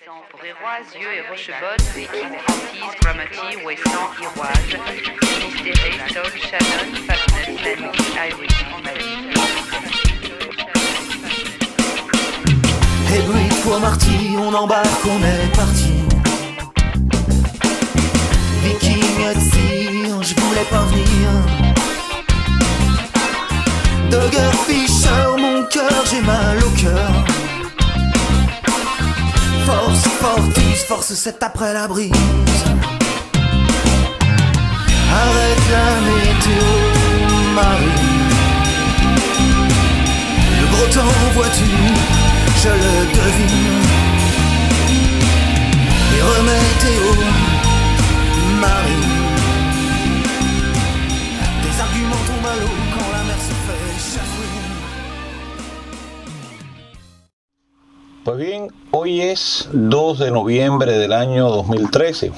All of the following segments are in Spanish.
Bréroise, Yeux et Rochebonne, Béquille, Antise, Gramati, Ouessant, Iroise, Finistéré, Sol, Shannon, Fatness, Lannick, Irish, Hey bruit, toi Marty, on embarque, on est parti. Viking à tir, je voulais pas venir. Dugger Fisher, mon cœur, j'ai mal au cœur. Force, Fortis, force 7 après la brise. Arrête la météo, Marie. Le gros temps, vois-tu, je le devine. Et remétéo, Marie. Tes arguments tombent à l'eau quand la mer se fait chafouiner. Pues bien, hoy es 2 de noviembre del año 2013.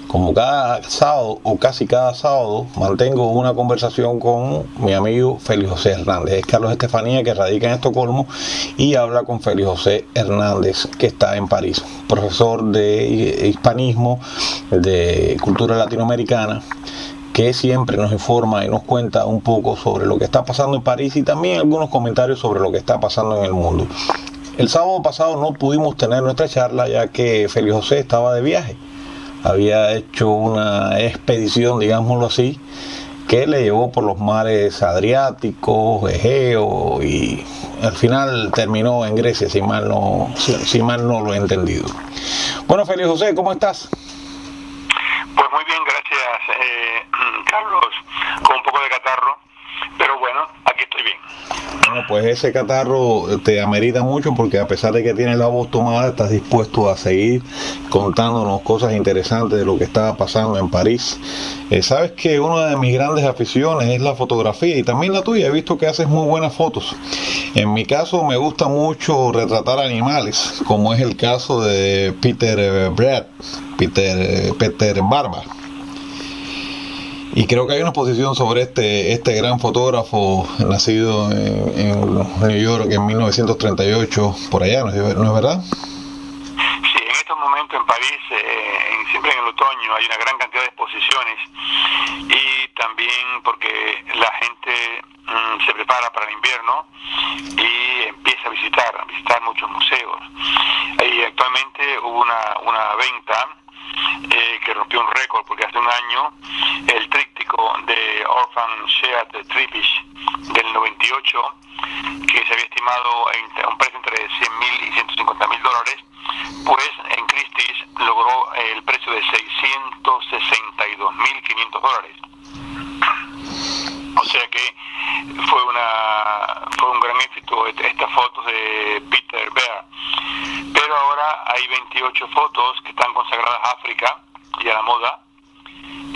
Como cada sábado o casi cada sábado mantengo una conversación con mi amigo Félix José Hernández. Es Carlos Estefanía, que radica en Estocolmo, y habla con Félix José Hernández, que está en París, profesor de hispanismo, de cultura latinoamericana, que siempre nos informa y nos cuenta un poco sobre lo que está pasando en París y también algunos comentarios sobre lo que está pasando en el mundo. El sábado pasado no pudimos tener nuestra charla ya que Félix José estaba de viaje. Había hecho una expedición, digámoslo así, que le llevó por los mares Adriáticos, Egeo, y al final terminó en Grecia, si mal no lo he entendido. Bueno, Félix José, ¿cómo estás? Pues muy bien, gracias, Carlos, con un poco de catarro, pero bueno, aquí estoy bien. Bueno, pues ese catarro te amerita mucho porque a pesar de que tienes la voz tomada, estás dispuesto a seguir contándonos cosas interesantes de lo que estaba pasando en París. Sabes que una de mis grandes aficiones es la fotografía y también la tuya. He visto que haces muy buenas fotos. En mi caso me gusta mucho retratar animales, como es el caso de Peter Barba. Y creo que hay una exposición sobre este gran fotógrafo nacido en New York en 1938, por allá, ¿no es verdad? Sí, en estos momentos en París, siempre en el otoño, hay una gran cantidad de exposiciones y también porque la gente se prepara para el invierno y empieza a visitar muchos museos. Y actualmente hubo una venta que rompió un récord porque hace un año el tríptico de Orphan Sheat Tripish del 98, que se había estimado a un precio entre $100,000 y $150,000, pues en Christie's logró el precio de $662,500. O sea que fue un gran éxito estas fotos de Peter Bear. Pero ahora hay 28 fotos que están consagradas a África y a la moda,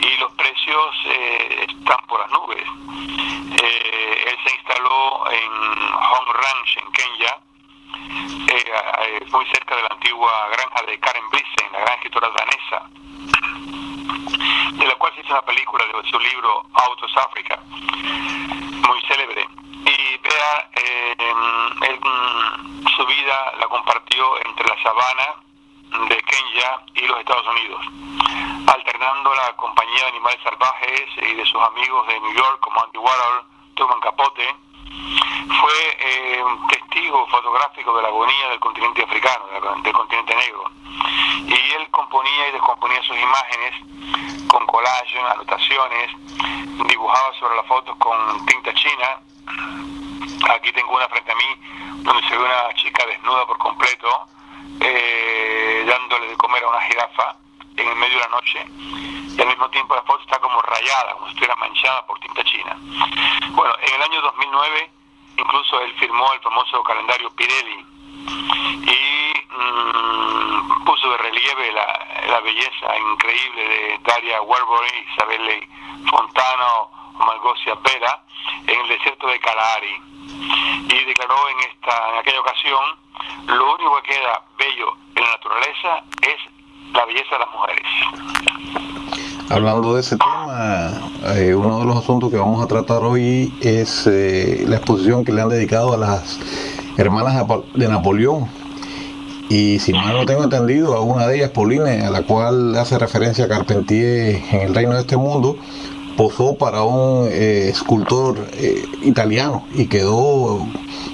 y los precios están por las nubes. Él se instaló en Home Ranch, en Kenia, muy cerca de la antigua granja de Karen Blixen, la gran escritora danesa, de la cual se hizo una película de su libro Out of Africa, muy célebre. Y Bea, su vida la compartió entre la sabana de Kenia y los Estados Unidos, alternando la compañía de animales salvajes y de sus amigos de New York como Andy Warhol, Truman Capote. Fue testigo fotográfico de la agonía del continente africano, del continente negro, y él componía y descomponía sus imágenes con collage, anotaciones, dibujaba sobre las fotos con tinta china. Aquí tengo una frente a mí donde se ve una chica desnuda por completo, dándole de comer a una jirafa en el medio de la noche, y al mismo tiempo la foto está como rayada, como si estuviera manchada por tinta china. Bueno, en el año 2009 incluso él firmó el famoso calendario Pirelli y puso de relieve la belleza increíble de Daria Werbury, Isabelle Fontana o Malgosia Pera en el desierto de Kalahari, y declaró en aquella ocasión: lo único que queda bello en la naturaleza es la belleza de las mujeres. Hablando de ese tema, uno de los asuntos que vamos a tratar hoy es la exposición que le han dedicado a las hermanas de Napoleón. y si mal no tengo entendido, a una de ellas, Pauline, a la cual hace referencia Carpentier en El reino de este mundo, posó para un escultor italiano y quedó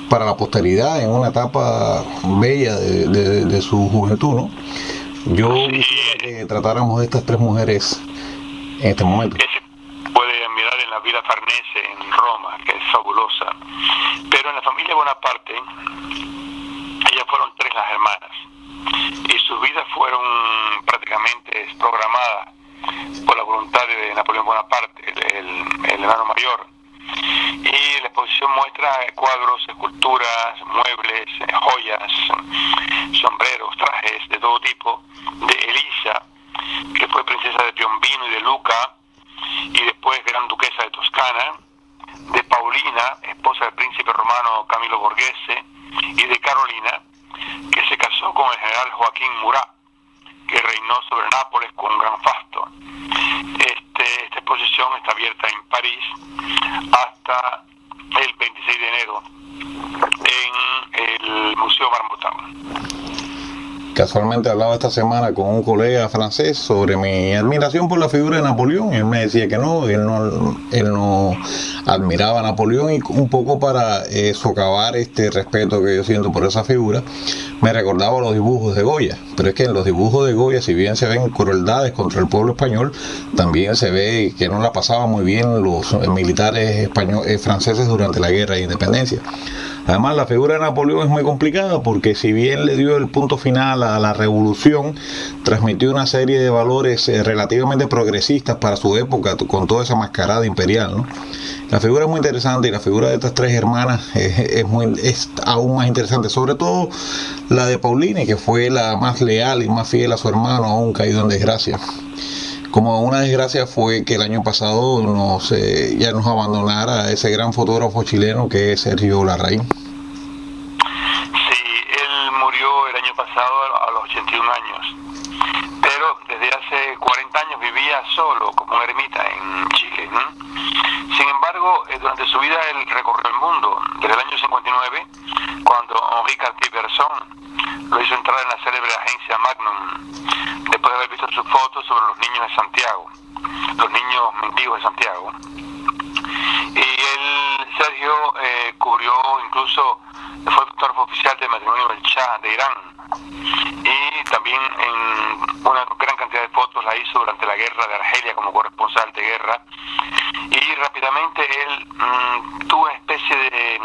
para la posteridad en una etapa bella de su juventud, ¿no? Yo quisiera que tratáramos de estas tres mujeres en este momento. Puede admirar en la Villa Farnese en Roma, que es fabulosa, pero en la familia Bonaparte ellas fueron tres las hermanas y sus vidas fueron prácticamente programadas por la voluntad de Napoleón Bonaparte, el hermano mayor. Y la exposición muestra cuadros, esculturas, muebles, joyas, sombreros, trajes de todo tipo, de Elisa, que fue princesa de Piombino y de Lucca, y después gran duquesa de Toscana, de Paulina, esposa del príncipe romano Camilo Borghese, y de Carolina, que se casó con el general Joaquín Murat, que reinó sobre Nápoles con gran fasto. Esta exposición está abierta en París hasta el 26 de enero en el Museo Marmottan. Casualmente hablaba esta semana con un colega francés sobre mi admiración por la figura de Napoleón. Él me decía que él no admiraba a Napoleón, y un poco para socavar este respeto que yo siento por esa figura, me recordaba los dibujos de Goya. Pero es que en los dibujos de Goya, si bien se ven crueldades contra el pueblo español, también se ve que no la pasaban muy bien los militares franceses durante la guerra de independencia. Además, la figura de Napoleón es muy complicada porque, si bien le dio el punto final a la revolución, transmitió una serie de valores relativamente progresistas para su época, con toda esa mascarada imperial, ¿no? La figura es muy interesante, y la figura de estas tres hermanas es aún más interesante, sobre todo la de Pauline, que fue la más leal y más fiel a su hermano, aún caído en desgracia. Como una desgracia fue que el año pasado ya nos abandonara ese gran fotógrafo chileno que es Sergio Larraín. Sí, él murió el año pasado a los 81 años, pero desde hace 40 años vivía solo, como un ermita en Chile, ¿no? Sin embargo, durante su vida él recorrió el mundo, desde el año 59, cuando Henri Cartier-Bresson lo hizo entrar en la célebre agencia Magnum, después de haber visto sus fotos sobre los niños de Santiago, los niños mendigos de Santiago. Y Sergio cubrió, incluso fue fotógrafo oficial del matrimonio del Shah de Irán, y también en una gran cantidad de fotos la hizo durante la guerra de Argelia como corresponsal de guerra. Y rápidamente él tuvo una especie de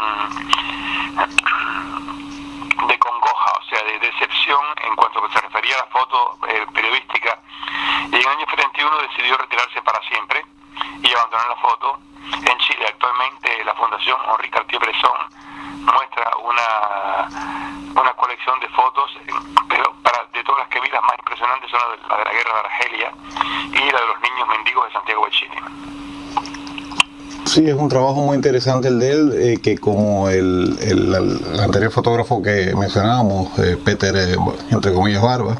congoja, o sea, de decepción en cuanto a que se refería a la foto periodística, y en el año 71 decidió retirarse para siempre y abandonar la foto. En Chile actualmente la Fundación Henri Cartier-Bresson muestra una colección de fotos, pero de todas las que vi, las más impresionantes son la de la guerra de Argelia y la de los niños mendigos de Santiago de Chile. Sí, es un trabajo muy interesante el de él, que como el anterior fotógrafo que mencionábamos, Peter, entre comillas, Barba,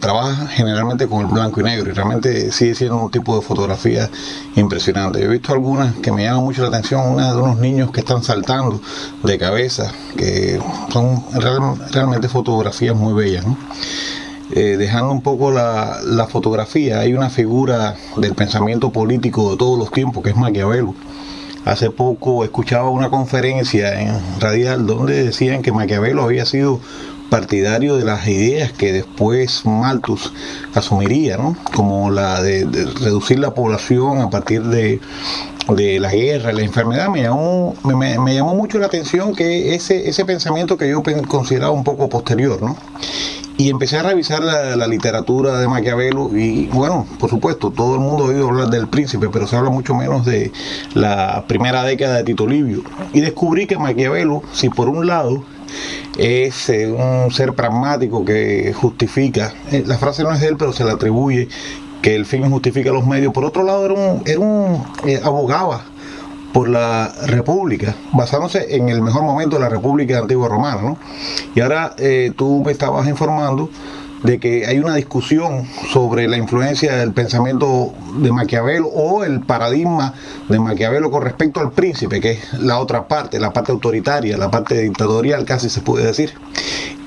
trabaja generalmente con el blanco y negro, y realmente sigue siendo un tipo de fotografía impresionante. Yo he visto algunas que me llaman mucho la atención, una de unos niños que están saltando de cabeza, que son realmente fotografías muy bellas, ¿no? Dejando un poco la fotografía, hay una figura del pensamiento político de todos los tiempos que es Maquiavelo. Hace poco escuchaba una conferencia en radial donde decían que Maquiavelo había sido partidario de las ideas que después Malthus asumiría, ¿no? Como la de reducir la población a partir de la guerra, la enfermedad. Me llamó mucho la atención que ese pensamiento que yo consideraba un poco posterior, ¿no? Y empecé a revisar la literatura de Maquiavelo, y bueno, por supuesto, todo el mundo ha oído hablar del Príncipe, pero se habla mucho menos de la primera década de Tito Livio. Y descubrí que Maquiavelo, si por un lado es un ser pragmático que justifica, la frase no es de él, pero se le atribuye que el fin justifica los medios, por otro lado abogaba por la República, basándose en el mejor momento de la República Antigua Romana, ¿no? Y ahora tú me estabas informando de que hay una discusión sobre la influencia del pensamiento de Maquiavelo o el paradigma de Maquiavelo con respecto al Príncipe, que es la otra parte, la parte autoritaria, la parte dictatorial, casi se puede decir.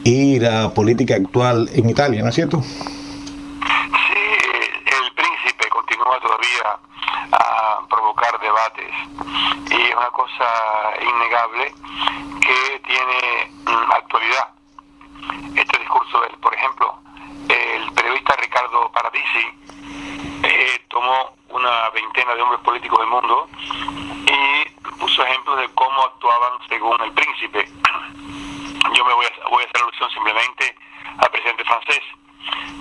y la política actual en Italia, ¿no es cierto? Sí, el príncipe continúa todavía a provocar debates y es una cosa innegable que tiene actualidad este discurso de él. Por ejemplo, el periodista Riccardo Paradisi tomó una veintena de hombres políticos del mundo y puso ejemplos de cómo actuaban según el príncipe. Yo me voy a hacer alusión simplemente al presidente francés,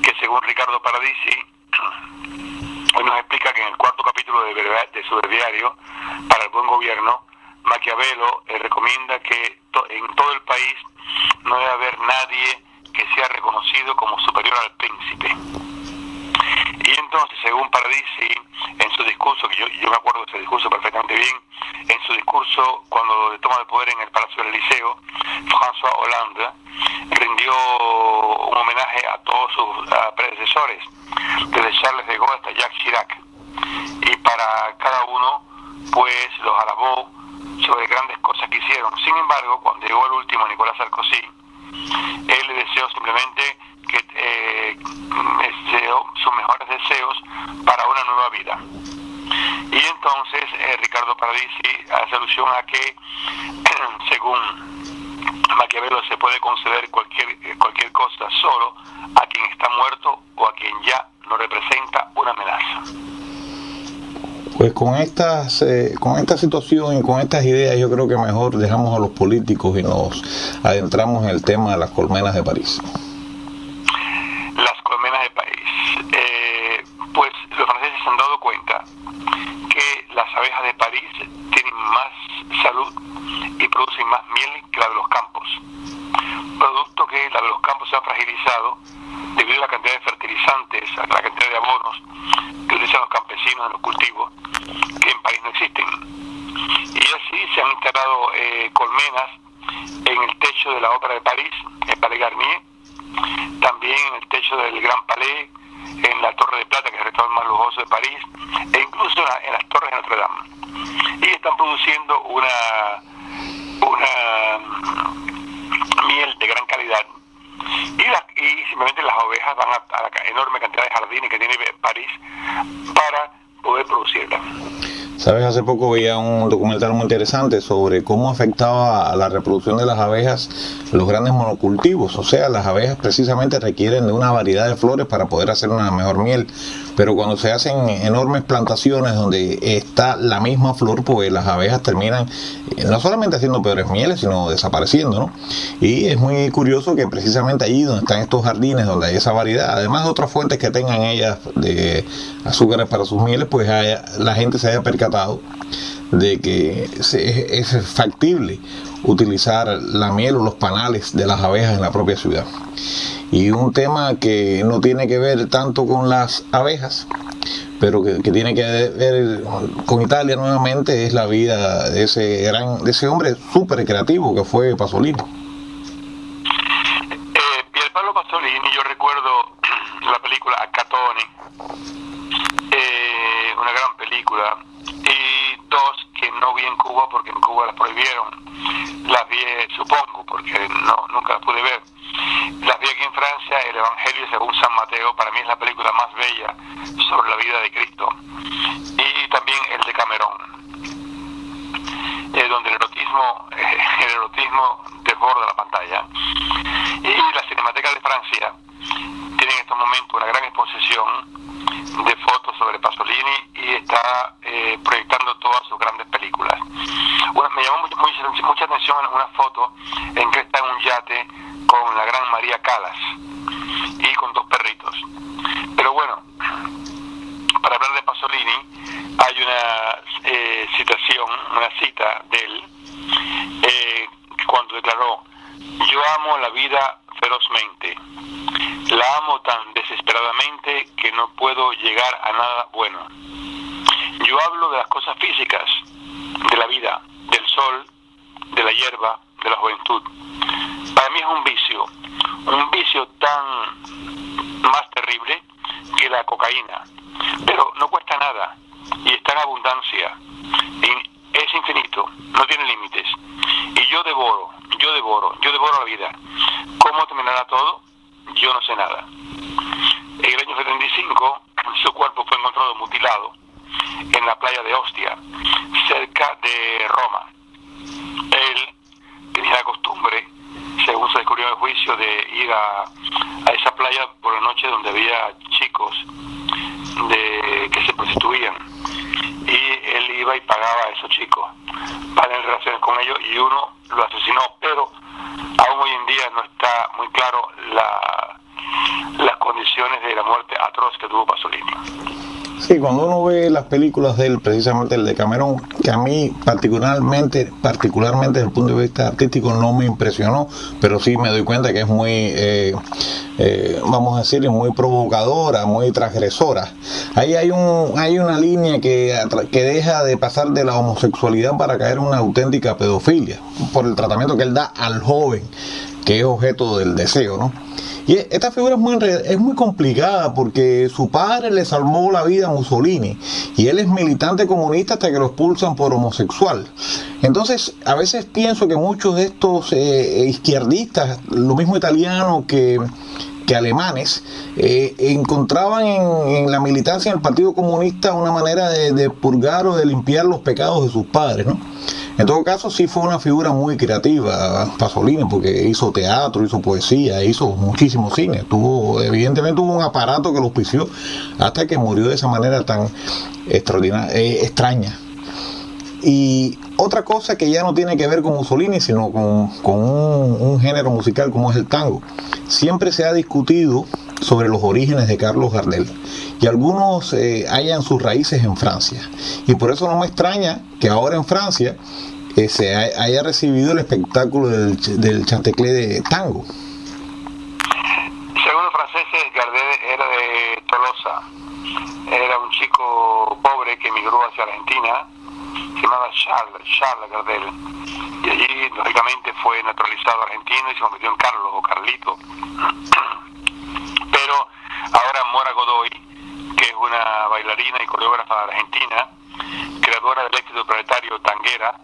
que según Riccardo Paradisi, hoy nos explica que en el 4º capítulo de su diario, Para el buen gobierno, Maquiavelo recomienda que en todo el país no debe haber nadie que sea reconocido como superior al príncipe. Y entonces, según Paradisi, en su discurso, que yo me acuerdo de ese discurso perfectamente bien, en su discurso cuando toma el poder en el Palacio del Eliseo, François Hollande rindió un homenaje a todos sus predecesores, desde Charles de Gaulle hasta Jacques Chirac, y para cada uno pues los alabó sobre grandes cosas que hicieron. Sin embargo, cuando llegó el último, Nicolás Sarkozy, él le deseó simplemente sus mejores deseos para una nueva vida. Y entonces Riccardo Paradisi hace alusión a que según Maquiavelo se puede conceder cualquier cosa solo a quien está muerto o a quien ya no representa una amenaza. Pues con esta situación y con estas ideas yo creo que mejor dejamos a los políticos y nos adentramos en el tema de las colmenas de París. Las colmenas de París. Pues los franceses se han dado cuenta que las abejas de París tienen más salud y producen más miel que la de los campos. Producto que la de los campos se ha fragilizado debido a la cantidad de fertilizantes, a la cantidad de abonos que utilizan los campesinos en los cultivos, que en París no existen. Y así se han instalado colmenas en el techo de la Ópera de París, el Palais Garnier, también en el techo del Gran Palais, en la Torre de Plata, que es el restaurante más lujoso de París, e incluso en las torres de Notre Dame. Y están produciendo una miel de gran calidad. Y simplemente las ovejas van a la enorme cantidad de jardines que tiene París para poder producirla. Sabes, hace poco veía un documental muy interesante sobre cómo afectaba a la reproducción de las abejas los grandes monocultivos. O sea, las abejas precisamente requieren de una variedad de flores para poder hacer una mejor miel. Pero cuando se hacen enormes plantaciones donde está la misma flor, pues las abejas terminan no solamente haciendo peores mieles, sino desapareciendo, ¿no? Y es muy curioso que precisamente allí donde están estos jardines, donde hay esa variedad, además de otras fuentes que tengan ellas de azúcares para sus mieles, pues la gente se haya percatado de que es factible utilizar la miel o los panales de las abejas en la propia ciudad. Y un tema que no tiene que ver tanto con las abejas, pero que tiene que ver con Italia nuevamente, es la vida de ese hombre súper creativo que fue Pasolini. Pierpaolo Pasolini, yo recuerdo la película Accatoni, una gran película, y dos que no vi en Cuba porque en Cuba las prohibieron. Las vi, supongo, porque nunca las pude ver. Las vi aquí en Francia, El Evangelio según San Mateo, para mí es la película más bella sobre la vida de Cristo. Y también el de Cameron, donde el erotismo desborda la pantalla. Y la Cinemateca de Francia tiene en estos momentos una gran exposición de fotos sobre Pasolini y está proyectando todas sus grandes películas. Me llamó mucha atención una foto en que está en un yate con la gran María Callas y con dos perritos. Pero bueno, para hablar de Pasolini hay una cita de él cuando declaró: yo amo la vida ferozmente, la amo tan desesperadamente que no puedo llegar a nada bueno. Yo hablo de las cosas físicas, de la vida, del sol, de la hierba, de la juventud. Para mí es un vicio tan más terrible que la cocaína, pero no cuesta nada y está en abundancia es infinito, no tiene límites. Y yo devoro la vida. ¿Cómo terminará todo? Yo no sé nada. En el año 75, su cuerpo fue encontrado mutilado en la playa de Ostia, cerca de Roma. Él tenía la costumbre, según se descubrió en el juicio, de ir a esa playa por la noche donde había chicos que se prostituían. Y él iba y pagaba a esos chicos para tener relaciones con ellos, y uno lo asesinó, pero aún hoy en día no está muy claro las condiciones de la muerte atroz que tuvo Pasolini. Sí, cuando uno ve las películas de él, precisamente el de Cameron, que a mí particularmente desde el punto de vista artístico no me impresionó, pero sí me doy cuenta que es muy, vamos a decir, muy provocadora, muy transgresora. Ahí hay una línea que deja de pasar de la homosexualidad para caer en una auténtica pedofilia, por el tratamiento que él da al joven, que es objeto del deseo, ¿no? Y esta figura es muy complicada porque su padre le salvó la vida a Mussolini y él es militante comunista hasta que lo expulsan por homosexual. Entonces, a veces pienso que muchos de estos izquierdistas, lo mismo italianos que alemanes, encontraban en la militancia del Partido Comunista una manera de purgar o de limpiar los pecados de sus padres, ¿no? En todo caso, sí fue una figura muy creativa Pasolini, porque hizo teatro, hizo poesía, hizo muchísimo cine. Evidentemente tuvo un aparato que lo auspició hasta que murió de esa manera tan extraña. Y otra cosa que ya no tiene que ver con Mussolini, sino con un género musical como es el tango. Siempre se ha discutido sobre los orígenes de Carlos Gardel, y algunos hallan sus raíces en Francia, y por eso no me extraña que ahora en Francia se haya recibido el espectáculo del Chantecler de tango. Según los franceses, Gardel era de Tolosa, era un chico pobre que emigró hacia Argentina, se llamaba Charles Gardel, y allí lógicamente fue naturalizado argentino y se convirtió en Carlos o Carlito. Pero ahora Mora Godoy, que es una bailarina y coreógrafa argentina, creadora del éxito planetario Tanguera,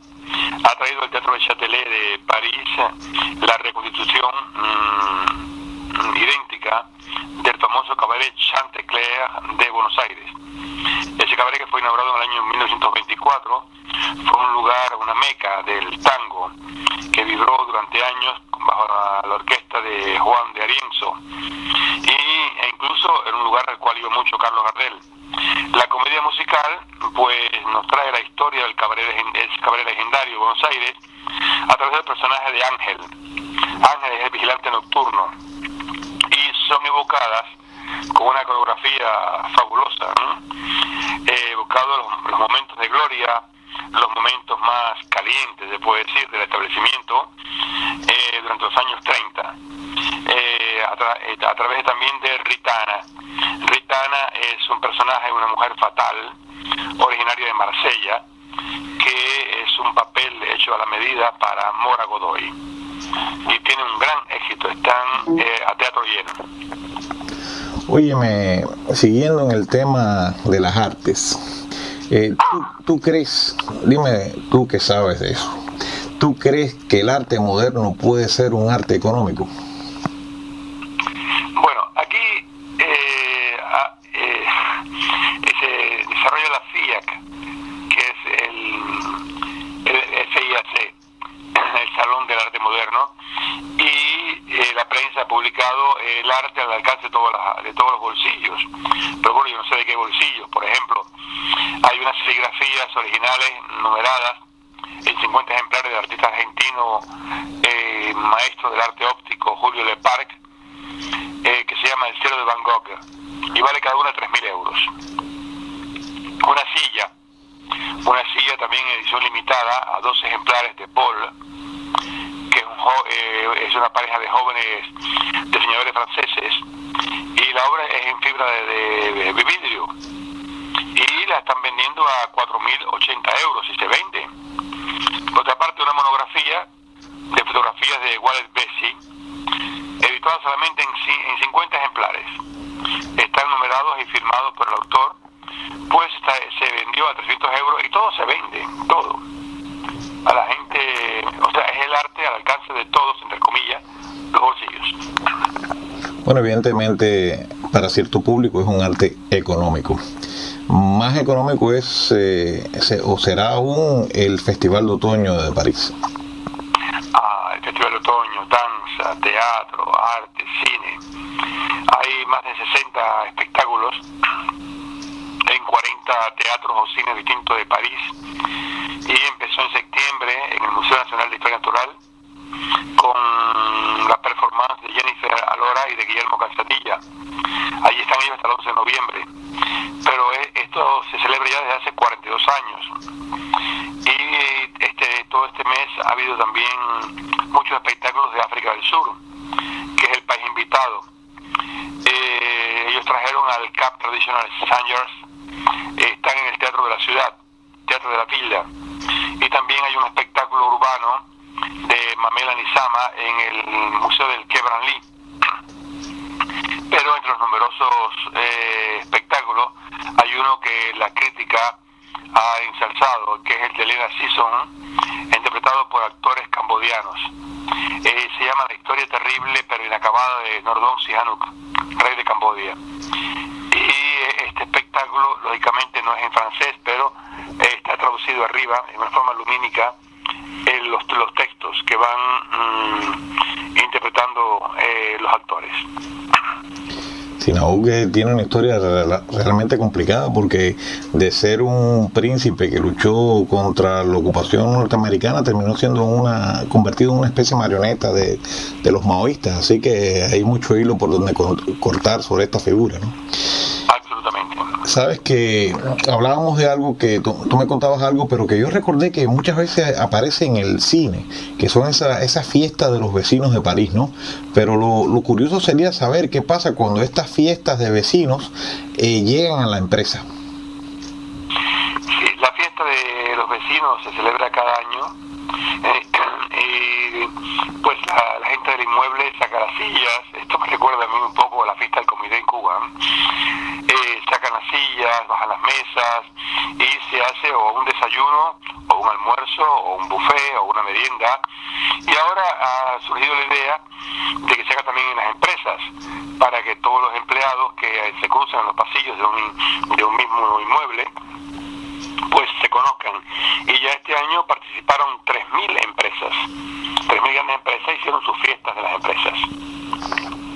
ha traído al Teatro de Châtelet de París la reconstitución idéntica del famoso cabaret Chantecler de Buenos Aires. Ese cabaret, que fue inaugurado en el año 1924, fue un lugar, una meca del tango, que vibró durante años bajo la orquesta de Juan de Arienzo, e incluso era un lugar al cual iba mucho Carlos Gardel. La comedia musical pues nos trae la historia del cabaret legendario de Buenos Aires a través del personaje de Ángel. Ángel es el vigilante nocturno, y son evocadas con una coreografía fabulosa, ¿no? Evocado los momentos de gloria, los momentos más calientes, se puede decir, del establecimiento durante los años 30, a través también de Ritana. Ritana es un personaje, una mujer fatal, originaria de Marsella, que es un papel hecho a la medida para Mora Godoy, y tiene un gran éxito, están a teatro lleno. Óyeme, siguiendo en el tema de las artes, ¿tú crees, dime tú que sabes de eso, ¿tú crees que el arte moderno puede ser un arte económico? Bueno, aquí se desarrolla la FIAC, que es el FIAC, el Salón del Arte Moderno, y la prensa ha publicado el arte al alcance de todos los bolsillos. Pero bueno, yo no sé de qué bolsillos. Por ejemplo, hay unas serigrafías originales numeradas en 50 ejemplares del artista argentino, maestro del arte óptico, Julio Leparc, que se llama El cielo de Van Gogh, y vale cada una 3.000 euros. Una silla también en edición limitada a 2 ejemplares de Paul, que es una pareja de jóvenes diseñadores franceses, y la obra es en fibra de vidrio, y la están vendiendo a 4.080 euros y se vende. Por otra parte, una monografía de fotografías de Wallace Beezy, editada solamente en 50 ejemplares. Están numerados y firmados por el autor, pues se vendió a 300 euros, y todo se vende, todo. Bueno, evidentemente para cierto público es un arte económico. Más económico es o será aún el Festival de Otoño de París. El Festival de Otoño, danza, teatro, arte, cine. Hay más de 60 espectáculos en 40 teatros o cines distintos de París, y empezó en septiembre en el Museo Nacional de Historia Natural con la performance de Jennifer Alora y de Guillermo Calzatilla. Allí están ellos hasta el 11 de noviembre, pero esto se celebra ya desde hace 42 años, y todo este mes ha habido también muchos espectáculos de África del Sur, que es el país invitado. Ellos trajeron al Cap Traditional Singers, están en el Teatro de la Ciudad, Teatro de la Tilda, y también hay un espectáculo urbano de Mamela Nizama en el Museo del Quai Branly. Pero entre los numerosos espectáculos hay uno que la crítica ha ensalzado, que es el de Lena Season, interpretado por actores cambodianos. Se llama La historia terrible pero inacabada de Nordon Sihanouk, rey de Camboya. Y este espectáculo, lógicamente, no es en francés, pero está traducido arriba en una forma lumínica en los textos que van interpretando los actores. Sihanouk tiene una historia realmente complicada, porque de ser un príncipe que luchó contra la ocupación norteamericana terminó siendo convertido en una especie de marioneta de los maoístas, así que hay mucho hilo por donde cortar sobre esta figura, ¿no? Absolutamente. Sabes que hablábamos de algo que tú me contabas algo, pero que yo recordé que muchas veces aparece en el cine, que son esas fiestas de los vecinos de París, ¿no? Pero lo curioso sería saber qué pasa cuando estas fiestas de vecinos llegan a la empresa. Sí, la fiesta de los vecinos se celebra cada año, y pues la gente del inmueble saca las sillas. Esto me recuerda a mí un poco a la fiesta del comité en Cuba. Sacan las sillas, bajan las mesas y se hace o un desayuno o un almuerzo o un buffet o una merienda. Y ahora ha surgido la idea de que se haga también en las empresas, para que todos los empleados que se cruzan en los pasillos de un mismo inmueble pues se conozcan. Y ya este año participaron 3.000 empresas, 3.000 grandes empresas hicieron sus fiestas de las empresas.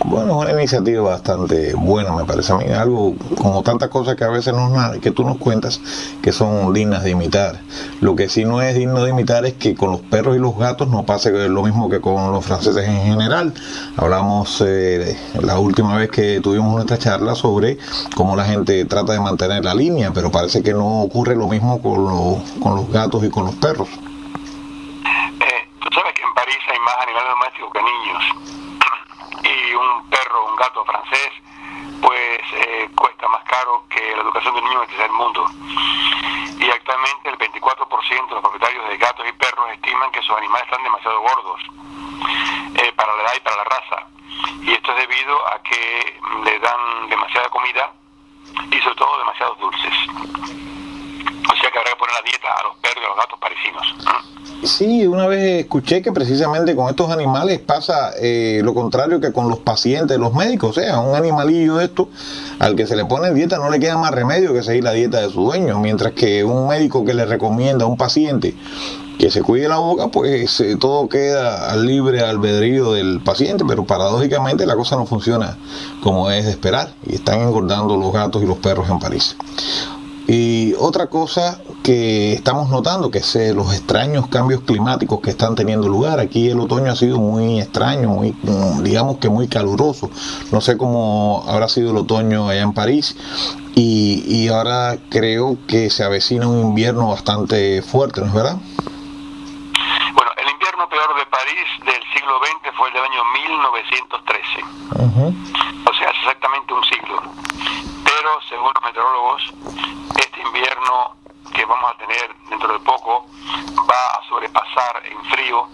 Bueno, es una iniciativa bastante buena, me parece a mí, algo como tantas cosas que a veces que tú nos cuentas que son dignas de imitar. Lo que sí no es digno de imitar es que con los perros y los gatos no pase lo mismo que con los franceses en general. Hablamos la última vez que tuvimos nuestra charla sobre cómo la gente trata de mantener la línea, pero parece que no ocurre lo mismo con los gatos y con los perros. Tú sabes que en París hay más animales domésticos que niños. Y un perro, un gato francés, pues cuesta más caro que la educación de un niño en el tercer mundo. Y actualmente el 24% de los propietarios de gatos y perros estiman que sus animales están demasiado gordos para la edad y para la raza. Y esto es debido a que le dan demasiada comida y sobre todo demasiados dulces. O sea que habrá que poner la dieta a los perros y a los gatos parisinos. Sí, una vez escuché que precisamente con estos animales pasa lo contrario que con los pacientes, los médicos. O sea, un animalillo de esto, al que se le pone dieta no le queda más remedio que seguir la dieta de su dueño, mientras que un médico que le recomienda a un paciente que se cuide la boca, pues todo queda al libre albedrío del paciente, pero paradójicamente la cosa no funciona como es de esperar, y están engordando los gatos y los perros en París. Y otra cosa que estamos notando, que es los extraños cambios climáticos que están teniendo lugar. Aquí el otoño ha sido muy extraño, digamos que muy caluroso. No sé cómo habrá sido el otoño allá en París. Y ahora creo que se avecina un invierno bastante fuerte, ¿no es verdad? Bueno, el invierno peor de París del siglo XX fue el del año 1913. O sea, hace exactamente un siglo. Pero, según los meteorólogos, este invierno que vamos a tener dentro de poco va a sobrepasar en frío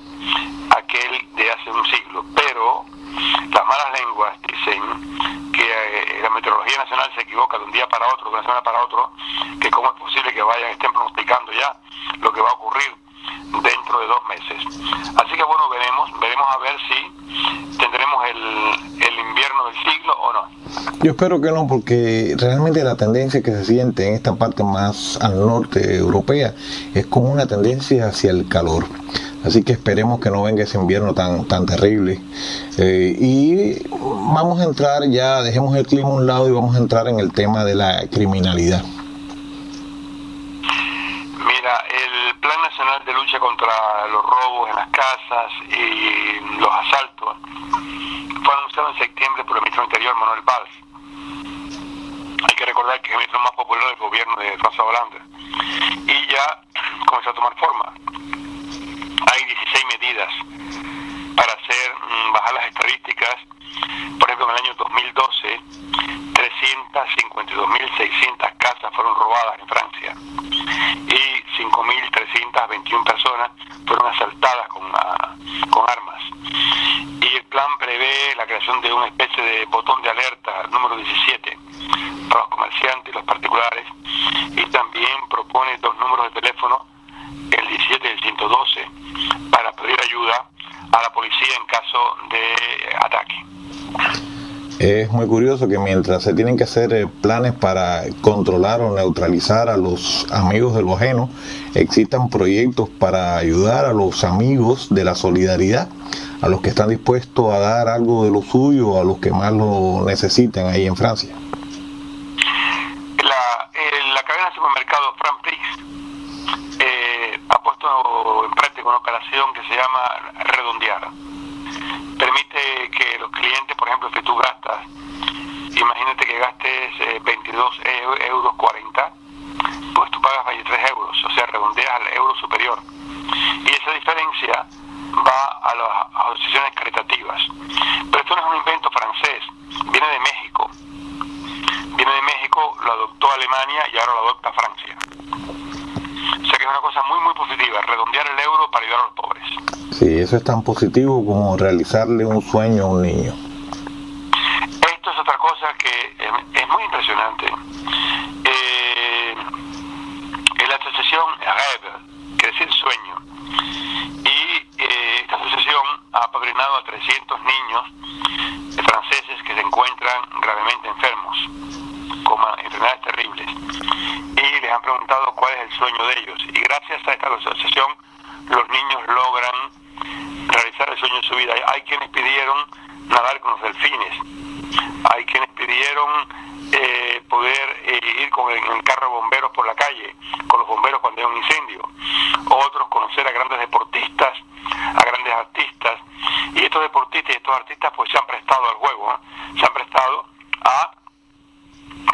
aquel de hace un siglo. Pero las malas lenguas dicen que la meteorología nacional se equivoca de un día para otro, de una semana para otro, que cómo es posible que estén pronosticando ya lo que va a ocurrir dentro de 2 meses. Así que bueno, veremos a ver si ¿Tendremos el invierno del siglo o no? Yo espero que no, porque realmente la tendencia que se siente en esta parte más al norte europea es como una tendencia hacia el calor. Así que esperemos que no venga ese invierno tan terrible. Y vamos a entrar ya, dejemos el clima a un lado y vamos a entrar en el tema de la criminalidad. Mira, el Plan Nacional de Lucha contra los Robos en las Casas y los Asaltos fue anunciado en septiembre por el ministro del Interior, Manuel Valls. Hay que recordar que es el ministro más popular del gobierno de François Hollande. Y ya comenzó a tomar forma. Hay 16 medidas para hacer bajar las estadísticas. Por ejemplo, en el año 2012, 352.600 casas fueron robadas en Francia y 5.321 personas fueron asaltadas con armas. Y el plan prevé la creación de una especie de botón de alerta número 17 para los comerciantes y los particulares, y también propone 2 números de teléfono, el 17 y el 112, para pedir ayuda a la policía en caso de ataque. Es muy curioso que mientras se tienen que hacer planes para controlar o neutralizar a los amigos de lo ajeno, existan proyectos para ayudar a los amigos de la solidaridad, a los que están dispuestos a dar algo de lo suyo, a los que más lo necesitan ahí en Francia. La cadena de supermercados Franprix ha puesto en práctica una operación que se llama redondear. Permite que los clientes, por ejemplo, si tú gastas, imagínate que gastes 22,40 euros, pues tú pagas 23 euros, o sea, redondeas al euro superior. Y esa diferencia va a las asociaciones caritativas. Pero esto no es un invento francés, viene de México. Lo adoptó Alemania y ahora lo adopta Francia. O sea que es una cosa muy muy positiva, redondear el euro para ayudar a los pobres. Sí, eso es tan positivo como realizarle un sueño a un niño. Esto es otra cosa que es muy impresionante. La asociación Rêve, quiere decir sueño, y esta asociación ha apadrinado a 300 niños franceses que se encuentran gravemente enfermos, con enfermedades terribles, y les han preguntado cuál es el sueño de ellos, y gracias a esta asociación los niños logran realizar el sueño de su vida. Hay quienes pidieron nadar con los delfines, hay quienes pidieron poder ir en el carro de bomberos por la calle, con los bomberos cuando hay un incendio, otros conocer a grandes deportistas, a grandes artistas, y estos deportistas y estos artistas pues se han prestado al juego, se han prestado a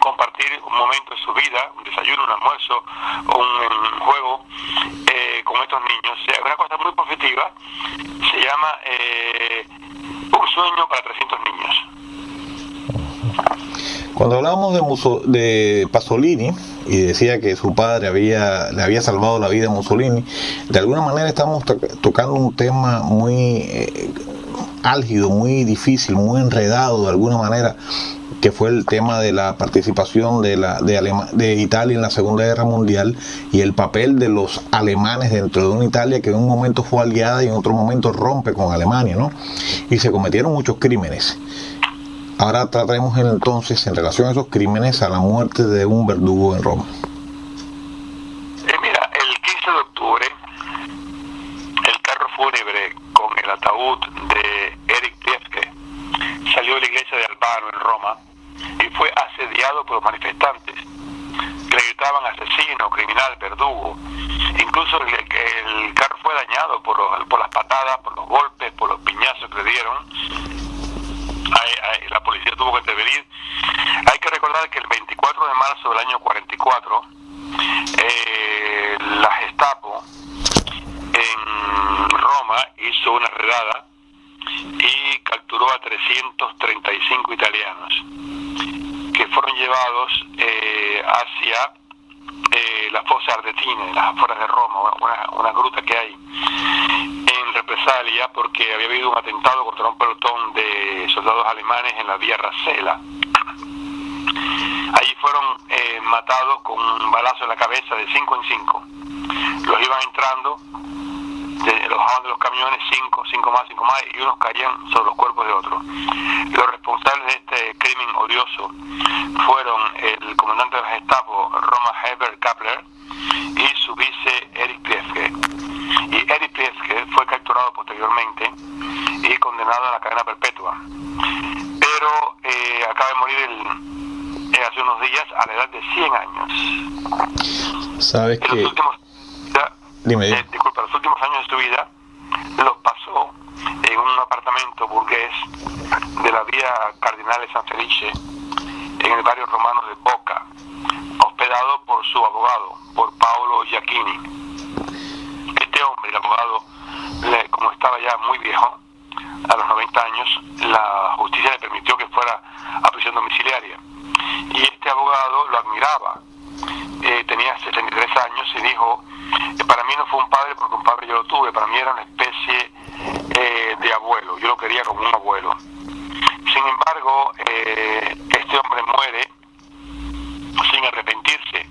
compartir un momento de su vida, un desayuno, un almuerzo, un juego con estos niños. O sea, una cosa muy positiva, se llama Un sueño para 300 niños. Cuando hablábamos de Pasolini y decía que su padre le había salvado la vida a Mussolini, de alguna manera estamos tocando un tema muy álgido, muy difícil, muy enredado de alguna manera, que fue el tema de la participación de Italia en la Segunda Guerra Mundial y el papel de los alemanes dentro de una Italia que en un momento fue aliada y en otro momento rompe con Alemania, ¿no? Y se cometieron muchos crímenes. Ahora trataremos entonces, en relación a esos crímenes, a la muerte de un verdugo en Roma. Mira, el 15 de octubre, el carro fúnebre con el ataúd de Erich Priebke salió de la iglesia de Albano en Roma y fue asediado por los manifestantes que le gritaban asesino, criminal, verdugo. Incluso el carro fue dañado por las patadas, por los golpes, por los piñazos que le dieron. La policía tuvo que intervenir. Hay que recordar que el 24 de marzo del año 44 la Gestapo en Roma hizo una redada y capturó a 335 italianos que fueron llevados hacia la fosa Ardetina, en las afueras de Roma, una gruta que hay, en represalia porque había habido un atentado contra un pelotón de soldados alemanes en la vía Rasela. Allí fueron matados con un balazo en la cabeza de 5 en 5. Los iban entrando los bajaban de los camiones, cinco más, y unos caían sobre los cuerpos de otros. Los responsables de este crimen odioso fueron el comandante de la Gestapo, Roman Herbert Kappler, y su vice Erich Priebke. Y Erich Priebke fue capturado posteriormente y condenado a la cadena perpetua. Pero acaba de morir hace unos días a la edad de 100 años. ¿Sabes qué? Disculpa, los últimos años de su vida los pasó en un apartamento burgués de la vía Cardinale San Felice, en el barrio romano de Boca, hospedado por su abogado, por Paolo Giacchini. Este hombre, el abogado, como estaba ya muy viejo, a los 90 años, la justicia le permitió que fuera a prisión domiciliaria. Y este abogado lo admiraba. Tenía 63 años y dijo: para mí no fue un padre porque un padre yo lo tuve, para mí era una especie de abuelo, yo lo quería como un abuelo. Sin embargo, este hombre muere sin arrepentirse.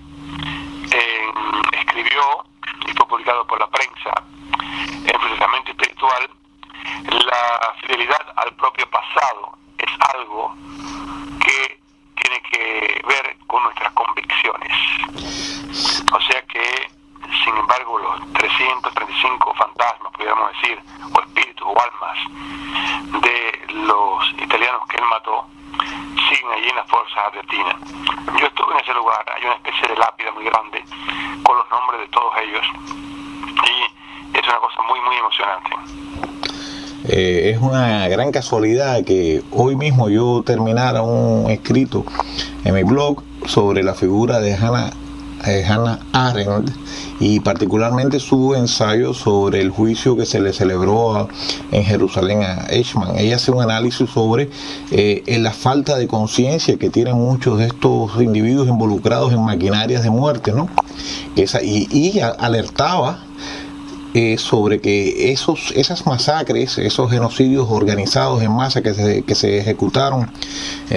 Escribió, y fue publicado por la prensa, en su testamento espiritual: la fidelidad al propio pasado es algo que tiene que ver con nuestras convicciones. O sea que, sin embargo, los 335 fantasmas, podríamos decir, o espíritus o almas de los italianos que él mató, siguen allí en las fuerzas argentinas. Yo estuve en ese lugar, hay una especie de lápida muy grande con los nombres de todos ellos, y es una cosa muy, muy emocionante. Es una gran casualidad que hoy mismo yo terminara un escrito en mi blog sobre la figura de Hannah Arendt, y particularmente su ensayo sobre el juicio que se le celebró en Jerusalén a Eichmann. Ella hace un análisis sobre la falta de conciencia que tienen muchos de estos individuos involucrados en maquinarias de muerte, ¿no? Y alertaba sobre que esas masacres, esos genocidios organizados en masa que se ejecutaron,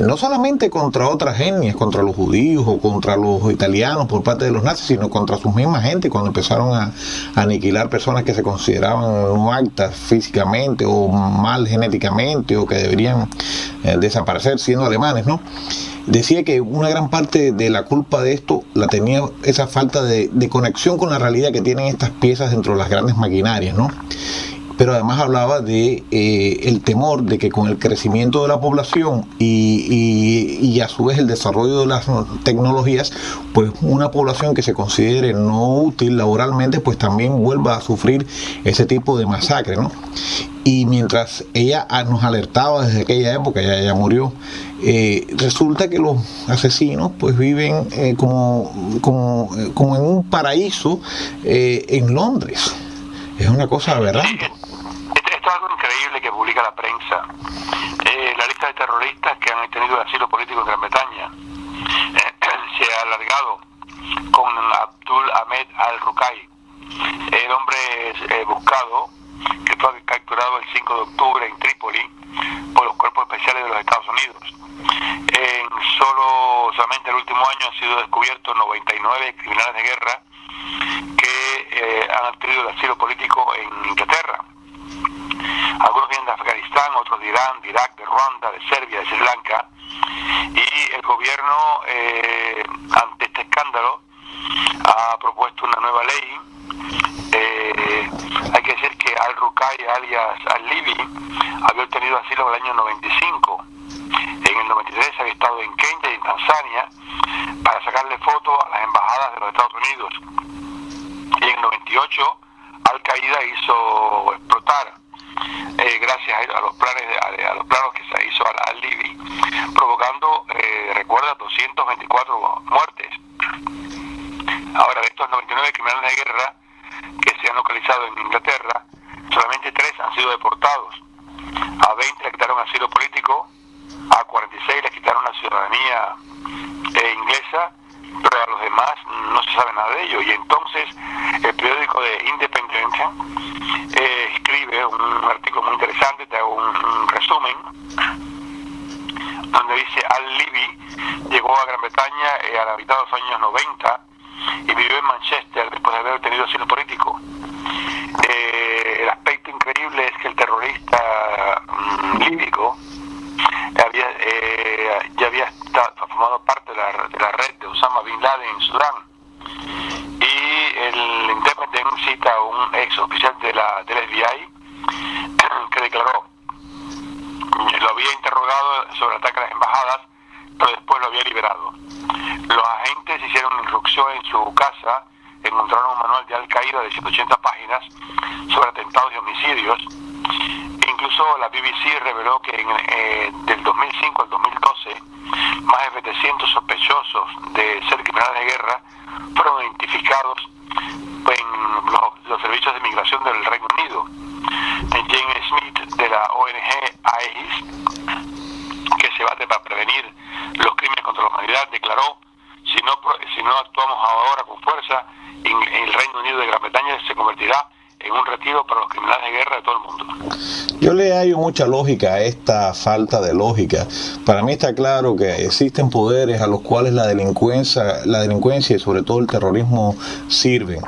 no solamente contra otras etnias, contra los judíos o contra los italianos por parte de los nazis, sino contra sus mismas gente, cuando empezaron a aniquilar personas que se consideraban no aptas físicamente o mal genéticamente, o que deberían desaparecer, siendo alemanes, ¿no? Decía que una gran parte de la culpa de esto la tenía esa falta de conexión con la realidad que tienen estas piezas dentro de las grandes maquinarias, ¿no? Pero además hablaba de el temor de que con el crecimiento de la población y a su vez el desarrollo de las tecnologías, pues una población que se considere no útil laboralmente, pues también vuelva a sufrir ese tipo de masacre, ¿no? Y mientras ella nos alertaba desde aquella época, ya murió, resulta que los asesinos pues viven como en un paraíso en Londres. Es una cosa aberrante. Esto es algo increíble que publica la prensa. La lista de terroristas que han tenido asilo político en Gran Bretaña se ha alargado con Abdul Ahmed al-Rukai, el hombre buscado que fue capturado el 5 de octubre en Trípoli por los cuerpos especiales de los Estados Unidos. Solamente el último año han sido descubiertos 99 criminales de guerra que han obtenido el asilo político en Inglaterra. Algunos vienen de Afganistán, otros de Irán, de Irak, de Ruanda, de Serbia, de Sri Lanka, y el gobierno, ante este escándalo, ha propuesto una nueva ley. Hay que decir que al-Rukai, alias al-Libi, había obtenido asilo en el año 95. En el 93 había estado en Kenia y en Tanzania para sacarle fotos a las embajadas de los Estados Unidos. Y en el 98 Al-Qaeda hizo explotar, gracias a los planos que se hizo al-Libi, provocando, recuerda, 224 muertes. Ahora, de estos 99 criminales de guerra que se han localizado en Inglaterra, solamente 3 han sido deportados. A 20 le quitaron asilo político, a 46 le quitaron la ciudadanía inglesa, pero a los demás no se sabe nada de ello. Y entonces el periódico de Independent escribe un artículo muy interesante, te hago un resumen, donde dice: al-Libi llegó a Gran Bretaña a la mitad de los años 90 y vivió en Manchester después de haber obtenido asilo político. terrorista líbico ya había formado parte de la red de Osama Bin Laden en Sudán, y el Independent cita a un ex oficial del FBI que declaró, lo había interrogado sobre el ataque a las embajadas, pero después lo había liberado. Los agentes hicieron una irrupción en su casa, encontraron un manual de Al-Qaeda de 180 páginas sobre atentados y homicidios. Incluso la BBC reveló que del 2005 al 2012 más de 700 sospechosos de ser criminales de guerra fueron identificados en los servicios de migración del Reino Unido. James Smith, de la ONG AEIS, que se bate para prevenir los crímenes contra la humanidad, declaró: si no actuamos ahora con fuerza, el Reino Unido de Gran Bretaña se convertirá en un retiro para los criminales de guerra de todo el mundo. Yo le hallo mucha lógica a esta falta de lógica. Para mí está claro que existen poderes a los cuales la delincuencia y sobre todo el terrorismo sirven.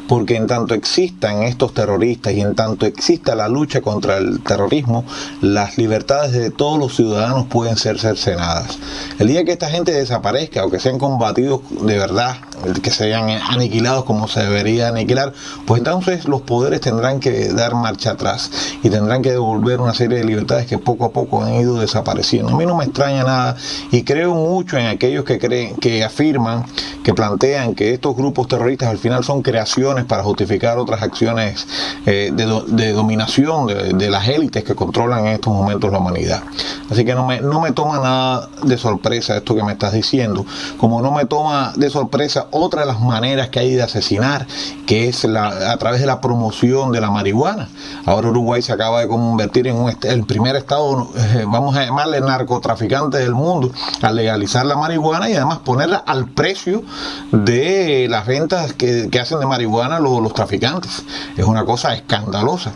Porque en tanto existan estos terroristas y en tanto exista la lucha contra el terrorismo, las libertades de todos los ciudadanos pueden ser cercenadas. El día que esta gente desaparezca o que sean combatidos de verdad, que sean aniquilados como se debería aniquilar, pues entonces los poderes tendrán que dar marcha atrás y tendrán que devolver una serie de libertades que poco a poco han ido desapareciendo. A mí no me extraña nada y creo mucho en aquellos que afirman, que plantean que estos grupos terroristas al final son creaciones para justificar otras acciones de dominación de las élites que controlan en estos momentos la humanidad. Así que no me toma nada de sorpresa esto que me estás diciendo, como no me toma de sorpresa otra de las maneras que hay de asesinar, que es a través de la promoción de la marihuana. Ahora Uruguay se acaba de convertir en el primer estado, vamos a llamarle narcotraficante del mundo, al legalizar la marihuana y además ponerla al precio de las ventas que hacen de marihuana los traficantes. Es una cosa escandalosa,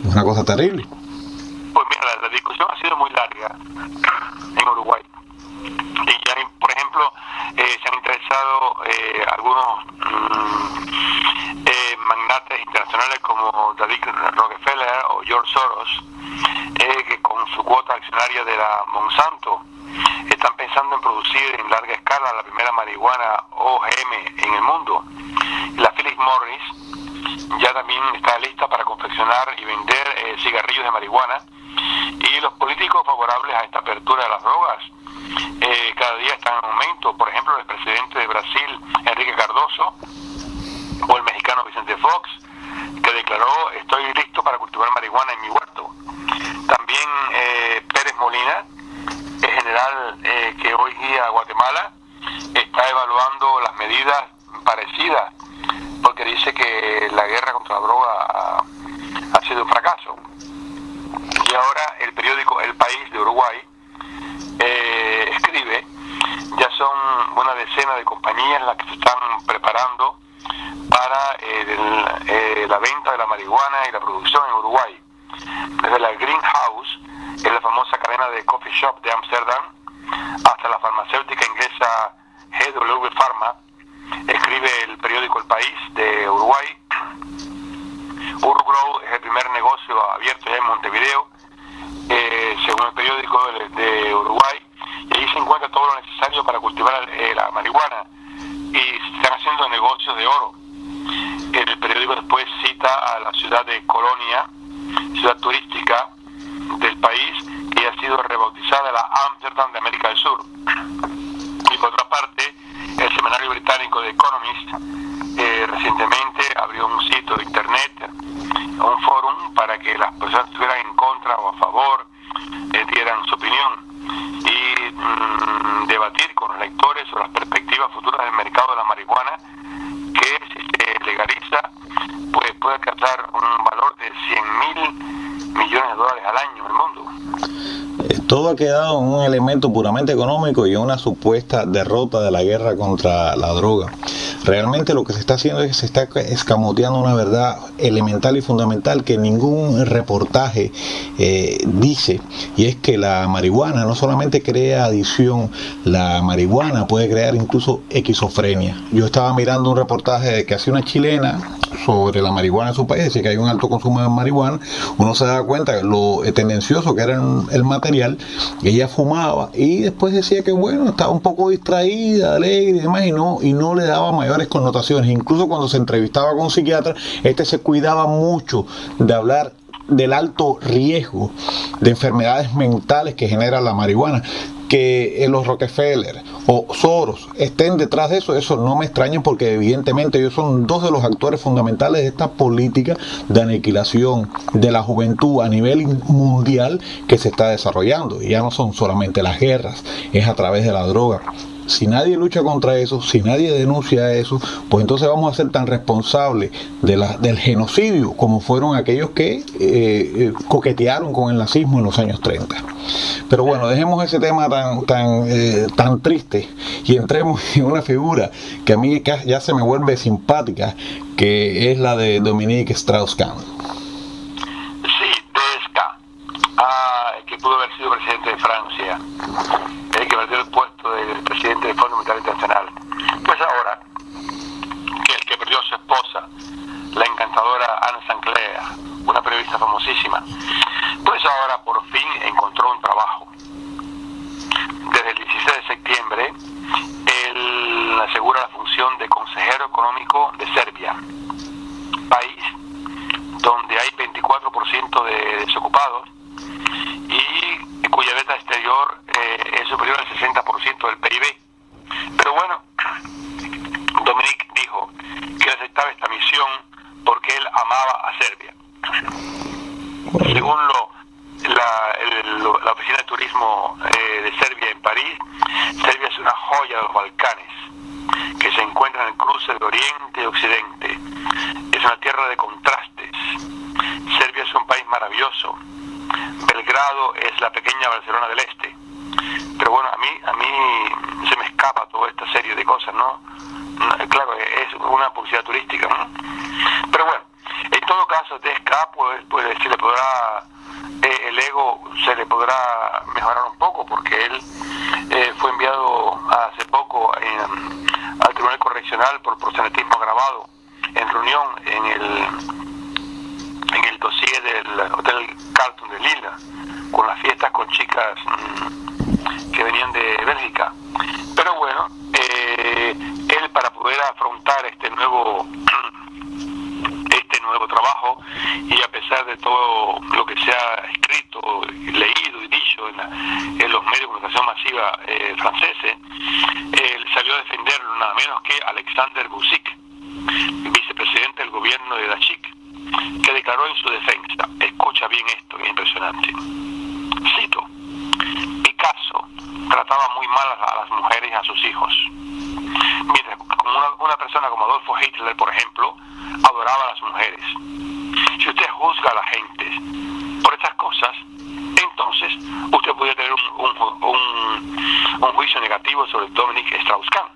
es una cosa terrible. Pues mira, la discusión ha sido muy larga en Uruguay. Y ya, por ejemplo, se han interesado algunos magnates internacionales como David Rockefeller o George Soros, que con su cuota accionaria de la Monsanto están pensando en producir en larga escala la primera marihuana OGM en el mundo. La Philip Morris ya también está lista para confeccionar y vender cigarrillos de marihuana, y los políticos favorables a esta apertura de las drogas cada día están en aumento. Por ejemplo, el presidente de Brasil, Enrique Cardoso, o el mexicano Vicente Fox, que declaró: estoy listo para cultivar marihuana en mi huerto. También Pérez Molina, el general que hoy guía a Guatemala, está evaluando las medidas parecidas, porque dice que la guerra contra la droga ha sido un fracaso. Y ahora el periódico El País de Uruguay escribe: ya son una decena de compañías las que se están preparando para la venta de la marihuana y la producción en Uruguay. Desde la Greenhouse, es la famosa cadena de coffee shop de Ámsterdam, hasta la farmacéutica inglesa GW Pharma, escribe el periódico El País de Uruguay. Urugrow es el primer negocio abierto ya en Montevideo, según el periódico de Uruguay, y allí se encuentra todo lo necesario para cultivar la marihuana, y se están haciendo negocios de oro. El periódico después cita a la ciudad de Colonia, ciudad turística del país, que ha sido rebautizada la Ámsterdam de América del Sur. Y por otra parte, el semanario británico The Economist recientemente abrió un sitio de internet, un fórum, para que las personas estuvieran en contra o a favor, dieran su opinión y debatir con los lectores sobre las perspectivas futuras del mercado de la marihuana, que si se legaliza pues puede alcanzar un valor de 100.000 millones de dólares al año en el mundo. Todo ha quedado en un elemento puramente económico y en una supuesta derrota de la guerra contra la droga. Realmente lo que se está haciendo es que se está escamoteando una verdad elemental y fundamental que ningún reportaje dice, y es que la marihuana no solamente crea adicción, la marihuana puede crear incluso esquizofrenia. Yo estaba mirando un reportaje de que hace una chilena, sobre la marihuana en su país, decía que hay un alto consumo de marihuana. Uno se da cuenta de lo tendencioso que era el material. Ella fumaba y después decía que bueno, estaba un poco distraída, alegre y demás, y no le daba mayores connotaciones. Incluso cuando se entrevistaba con un psiquiatra, se cuidaba mucho de hablar del alto riesgo de enfermedades mentales que genera la marihuana. Que los Rockefeller o Soros estén detrás de eso no me extraña, porque evidentemente ellos son dos de los actores fundamentales de esta política de aniquilación de la juventud a nivel mundial que se está desarrollando. Y ya no son solamente las guerras, es a través de la droga. Si nadie lucha contra eso, si nadie denuncia eso, pues entonces vamos a ser tan responsables del genocidio como fueron aquellos que coquetearon con el nazismo en los años 30. Pero bueno, dejemos ese tema tan triste y entremos en una figura que a mí ya se me vuelve simpática, que es la de Dominique Strauss-Kahn. Sí, DSK, que pudo haber sido presidente de Francia, el que perdió el puesto de presidente del Fondo Monetario Internacional. Pues ahora, que el que perdió a su esposa, la encantadora Anne Sinclair, una periodista famosísima, pues ahora por fin encontró un trabajo. Desde el 16 de septiembre, él asegura la función de consejero económico de Serbia, país donde hay 24% de desocupados y cuya deuda exterior es superior al 60% del PIB. Pero bueno, Dominique dijo que aceptaba esta misión porque él amaba a Serbia. Según la Oficina de Turismo de Serbia en París, Serbia es una joya de los Balcanes, que se encuentra en el cruce de Oriente y Occidente. Es una tierra de contrastes. Serbia es un país maravilloso. Belgrado es la pequeña Barcelona del Este. Pero bueno, a mí se me escapa toda esta serie de cosas, ¿no? Claro, es una publicidad turística, ¿no? Pero bueno, en todo caso, DSK, pues se le podrá, el ego se le podrá mejorar un poco, porque él fue enviado hace poco al Tribunal Correccional por proxenetismo agravado, en reunión en el dossier del Hotel Carlton de Lille, con las fiestas con chicas que venían de Bélgica. Pero bueno, él, para poder afrontar este nuevo trabajo, y a pesar de todo lo que se ha escrito, leído y dicho en los medios de comunicación masiva franceses, él salió a defender nada menos que Alexander Bouzik, vicepresidente del gobierno de Dachik, que declaró en su defensa, escucha bien esto, que es impresionante, cito: Picasso trataba muy mal a las mujeres y a sus hijos, mientras una persona como Adolfo Hitler, por ejemplo, adoraba a las mujeres. Si usted juzga a la gente por estas cosas, entonces usted podría tener un juicio negativo sobre Dominique Strauss-Kahn.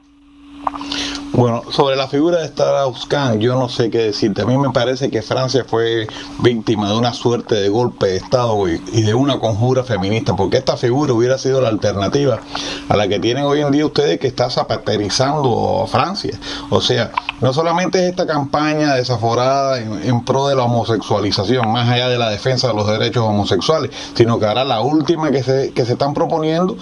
Bueno, sobre la figura de Strauss-Kahn, yo no sé qué decirte. A mí me parece que Francia fue víctima de una suerte de golpe de Estado y de una conjura feminista, porque esta figura hubiera sido la alternativa a la que tienen hoy en día ustedes, que está zapaterizando a Francia. O sea, no solamente es esta campaña desaforada en pro de la homosexualización, más allá de la defensa de los derechos homosexuales, sino que ahora la última que se están proponiendo,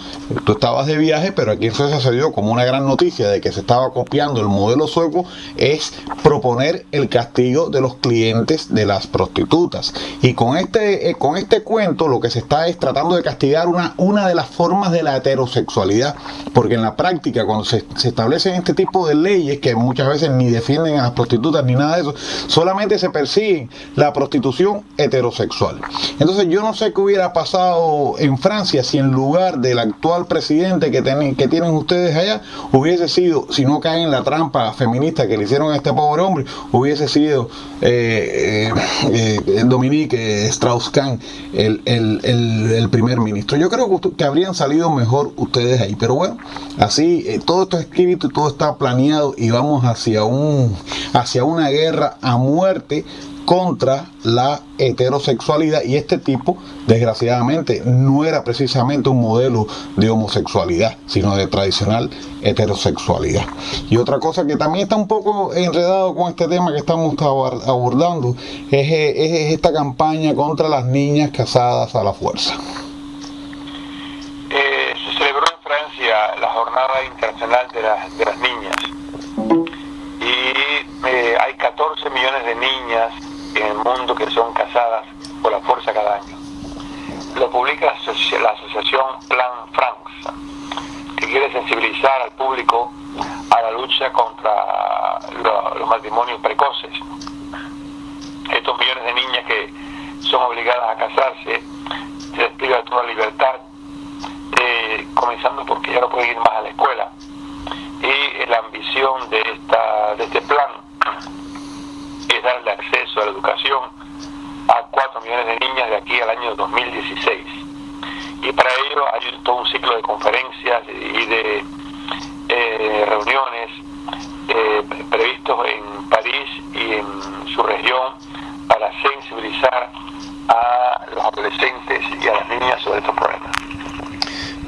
tú estabas de viaje, pero aquí en Suecia se dio como una gran noticia de que se estaba copiando el modelo sueco, es proponer el castigo de los clientes de las prostitutas. Y con este cuento lo que se está es tratando de castigar una de las formas de la heterosexualidad, porque en la práctica, cuando se establecen este tipo de leyes que muchas veces ni defienden a las prostitutas ni nada de eso, solamente se persigue la prostitución heterosexual. Entonces yo no sé qué hubiera pasado en Francia si en lugar del actual presidente que tienen ustedes allá hubiese sido, si no caen en la trampa feminista que le hicieron a este pobre hombre, hubiese sido Dominique Strauss-Kahn el primer ministro. Yo creo que habrían salido mejor ustedes ahí, pero bueno, así todo esto es escrito y todo está planeado y vamos hacia una guerra a muerte contra la heterosexualidad, y este tipo desgraciadamente no era precisamente un modelo de homosexualidad, sino de tradicional heterosexualidad. Y otra cosa que también está un poco enredado con este tema que estamos abordando es esta campaña contra las niñas casadas a la fuerza. Se celebró en Francia la Jornada Internacional de las Niñas, y hay 14 millones de niñas en el mundo que son casadas por la fuerza cada año. Lo publica la asociación Plan France, que quiere sensibilizar al público a la lucha contra los matrimonios precoces. Estos millones de niñas que son obligadas a casarse, se les priva de toda libertad, comenzando porque ya no pueden ir más a la escuela. Y la ambición de este plan es darle acceso a la educación a 4 millones de niñas de aquí al año 2016. Y para ello hay todo un ciclo de conferencias y de reuniones previstos en París y en su región para sensibilizar a los adolescentes y a las niñas sobre estos problemas.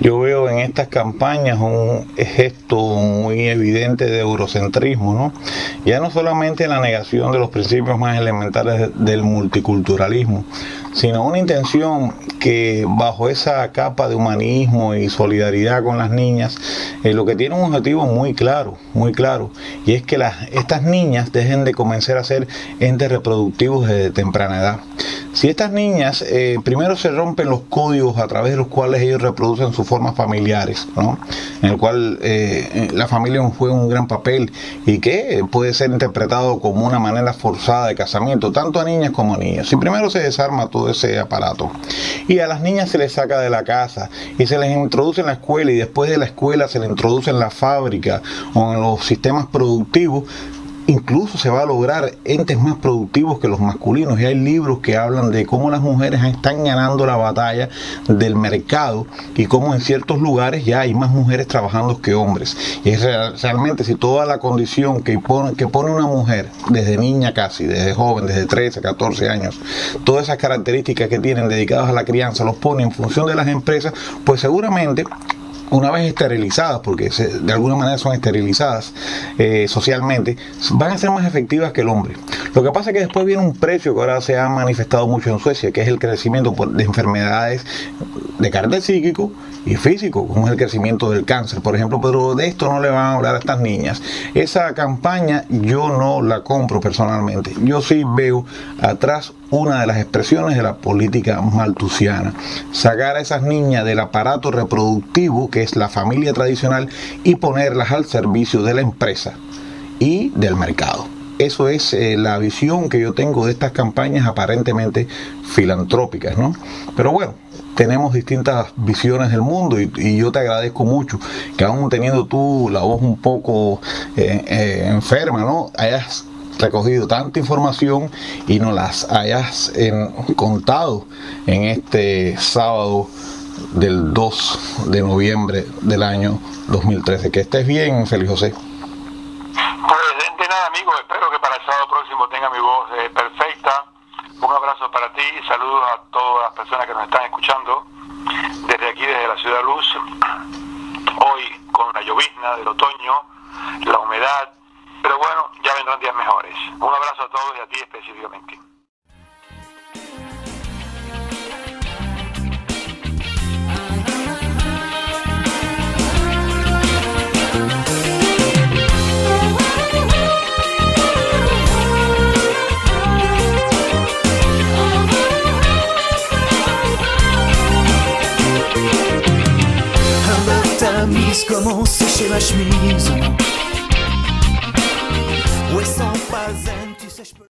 Yo veo en estas campañas un gesto muy evidente de eurocentrismo, ¿no? Ya no solamente la negación de los principios más elementales del multiculturalismo, sino una intención que bajo esa capa de humanismo y solidaridad con las niñas, lo que tiene un objetivo muy claro, y es que estas niñas dejen de comenzar a ser entes reproductivos desde temprana edad. Si estas niñas primero se rompen los códigos a través de los cuales ellos reproducen sus formas familiares, ¿no? En el cual la familia juega un gran papel y que puede ser interpretado como una manera forzada de casamiento, tanto a niñas como a niños. Si primero se desarma todo ese aparato y a las niñas se les saca de la casa y se les introduce en la escuela, y después de la escuela se les introduce en la fábrica o en los sistemas productivos, incluso se va a lograr entes más productivos que los masculinos. Y hay libros que hablan de cómo las mujeres están ganando la batalla del mercado y cómo en ciertos lugares ya hay más mujeres trabajando que hombres. Y es realmente, si toda la condición que pone una mujer desde niña, casi desde joven, desde 13, 14 años, todas esas características que tienen dedicadas a la crianza, los pone en función de las empresas, pues seguramente una vez esterilizadas, porque de alguna manera son esterilizadas socialmente, van a ser más efectivas que el hombre. Lo que pasa es que después viene un precio que ahora se ha manifestado mucho en Suecia, que es el crecimiento de enfermedades de carácter psíquico y físico, como es el crecimiento del cáncer, por ejemplo, pero de esto no le van a hablar a estas niñas. Esa campaña yo no la compro personalmente. Yo sí veo atrás una de las expresiones de la política malthusiana: sacar a esas niñas del aparato reproductivo que es la familia tradicional y ponerlas al servicio de la empresa y del mercado. Eso es la visión que yo tengo de estas campañas aparentemente filantrópicas, ¿no? Pero bueno, tenemos distintas visiones del mundo y yo te agradezco mucho que, aún teniendo tú la voz un poco enferma, ¿no?, hayas recogido tanta información y nos las hayas contado en este sábado del 2 de noviembre del año 2013. Que estés bien, Félix José. Pues de nada, amigo, espero que para el sábado próximo tenga mi voz perfecta. Un abrazo para ti y saludos a todas las personas que nos están escuchando desde aquí, desde la Ciudad Luz. Hoy con la llovizna del otoño, la humedad, pero bueno, ya vendrán días mejores. Un abrazo a todos y a ti específicamente. Comment sécher ma chemise? Ouais, sans pas zen, tu sais, je peux...